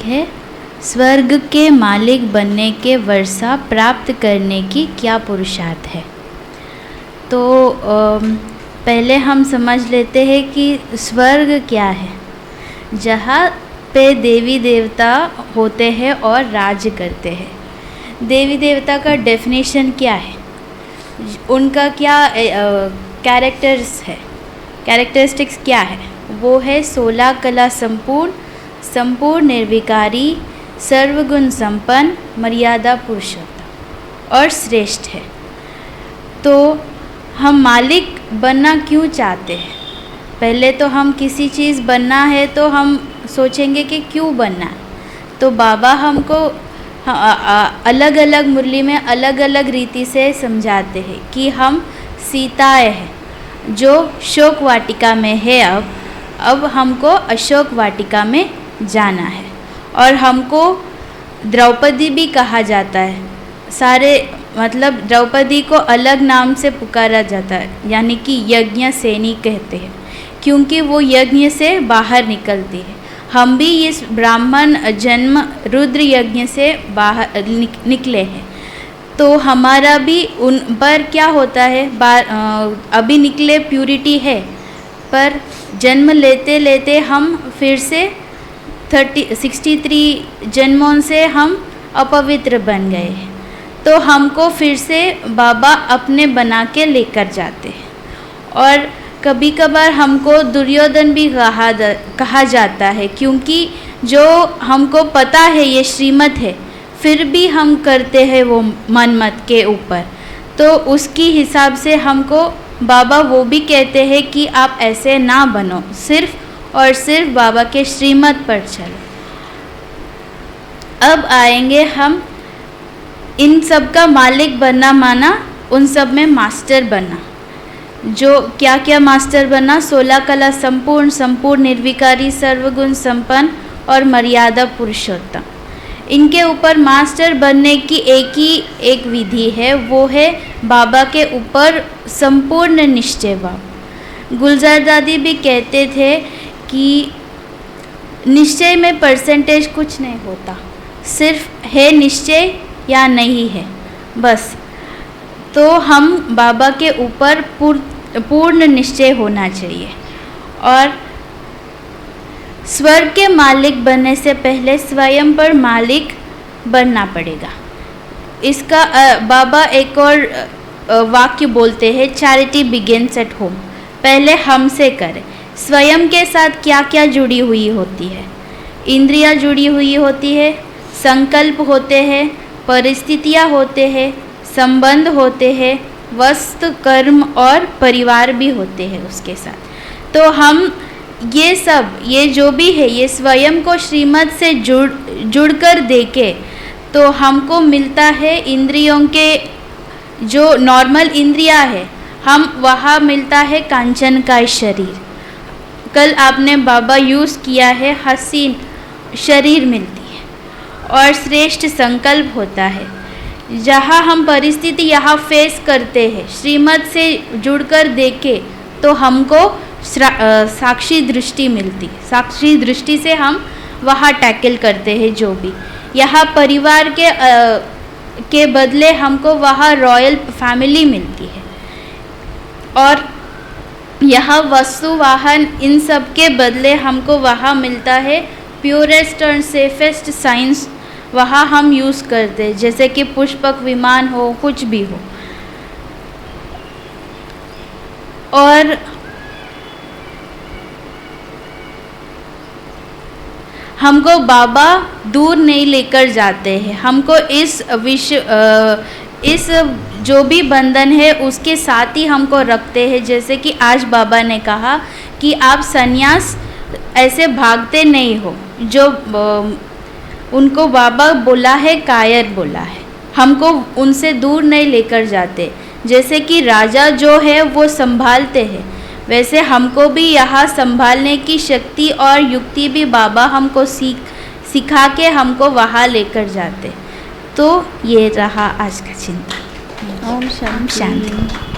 है, स्वर्ग के मालिक बनने के वर्षा प्राप्त करने की क्या पुरुषार्थ है। तो पहले हम समझ लेते हैं कि स्वर्ग क्या है। जहाँ पे देवी देवता होते हैं और राज्य करते हैं। देवी देवता का डेफिनेशन क्या है, उनका क्या कैरेक्टरिस्टिक्स क्या है। वो है 16 कला संपूर्ण, संपूर्ण निर्विकारी, सर्वगुण संपन्न, मर्यादा पुरुषोत्तम और श्रेष्ठ है। तो हम मालिक बनना क्यों चाहते हैं। पहले तो हम किसी चीज़ बनना है तो हम सोचेंगे कि क्यों बनना है। तो बाबा हमको अलग अलग मुरली में अलग अलग रीति से समझाते हैं कि हम सीताएँ हैं जो शोक वाटिका में है। अब हमको अशोक वाटिका में जाना है। और हमको द्रौपदी भी कहा जाता है। सारे मतलब द्रौपदी को अलग नाम से पुकारा जाता है, यानी कि यज्ञ सेनी कहते हैं, क्योंकि वो यज्ञ से बाहर निकलती है। हम भी इस ब्राह्मण जन्म रुद्र यज्ञ से बाहर निकले हैं। तो हमारा भी उन पर क्या होता है, अभी निकले प्यूरिटी है, पर जन्म लेते लेते हम फिर से 63 जन्मों से हम अपवित्र बन गए हैं। तो हमको फिर से बाबा अपने बना के लेकर जाते हैं। और कभी कभार हमको दुर्योधन भी कहा जाता है, क्योंकि जो हमको पता है ये श्रीमत है, फिर भी हम करते हैं वो मनमत के ऊपर। तो उसकी हिसाब से हमको बाबा वो भी कहते हैं कि आप ऐसे ना बनो, सिर्फ और सिर्फ बाबा के श्रीमत पर चलो। अब आएंगे हम इन सब का मालिक बनना माना, उन सब में मास्टर बनना। जो क्या क्या मास्टर बनना, 16 कला संपूर्ण, संपूर्ण निर्विकारी, सर्वगुण संपन्न और मर्यादा पुरुषोत्तम। इनके ऊपर मास्टर बनने की एक विधि है, वो है बाबा के ऊपर संपूर्ण निश्चय भाव। गुलजार दादी भी कहते थे कि निश्चय में परसेंटेज कुछ नहीं होता, सिर्फ है निश्चय या नहीं है बस। तो हम बाबा के ऊपर पूर्ण निश्चय होना चाहिए। और स्वर्ग के मालिक बनने से पहले स्वयं पर मालिक बनना पड़ेगा। इसका बाबा एक और वाक्य बोलते हैं, चैरिटी बिगिंस एट होम। पहले हमसे करें। स्वयं के साथ क्या क्या जुड़ी हुई होती है, इंद्रियां जुड़ी हुई होती है, संकल्प होते हैं, परिस्थितियां होते हैं, संबंध होते हैं, वस्तु, कर्म और परिवार भी होते हैं उसके साथ। तो हम ये जो भी है, ये स्वयं को श्रीमत से जुड़कर देखे तो हमको मिलता है इंद्रियों के जो नॉर्मल इंद्रियां है, हम वहाँ मिलता है कांचन का शरीर। कल आपने बाबा यूज़ किया है, हसीन शरीर मिलती है और श्रेष्ठ संकल्प होता है। जहाँ हम परिस्थिति यहाँ फेस करते हैं, श्रीमत से जुड़कर देखे तो हमको साक्षी दृष्टि मिलती। साक्षी दृष्टि से हम वहाँ टैकल करते हैं जो भी। यहाँ परिवार के बदले हमको वहाँ रॉयल फैमिली मिलती है। और यहाँ वस्तु, वाहन, इन सब के बदले हमको वहाँ मिलता है प्योरेस्ट और सेफेस्ट साइंस। वहाँ हम यूज़ करते हैं, जैसे कि पुष्पक विमान हो, कुछ भी हो। और हमको बाबा दूर नहीं लेकर जाते हैं, हमको इस जो भी बंधन है उसके साथ ही हमको रखते हैं। जैसे कि आज बाबा ने कहा कि आप संन्यास ऐसे भागते नहीं हो, जो उनको बाबा बोला है, कायर बोला है, हमको उनसे दूर नहीं लेकर जाते। जैसे कि राजा जो है वो संभालते हैं, वैसे हमको भी यहाँ संभालने की शक्ति और युक्ति भी बाबा हमको सिखा के हमको वहाँ लेकर जाते। तो ये रहा आज का चिंतन। ओम शांति।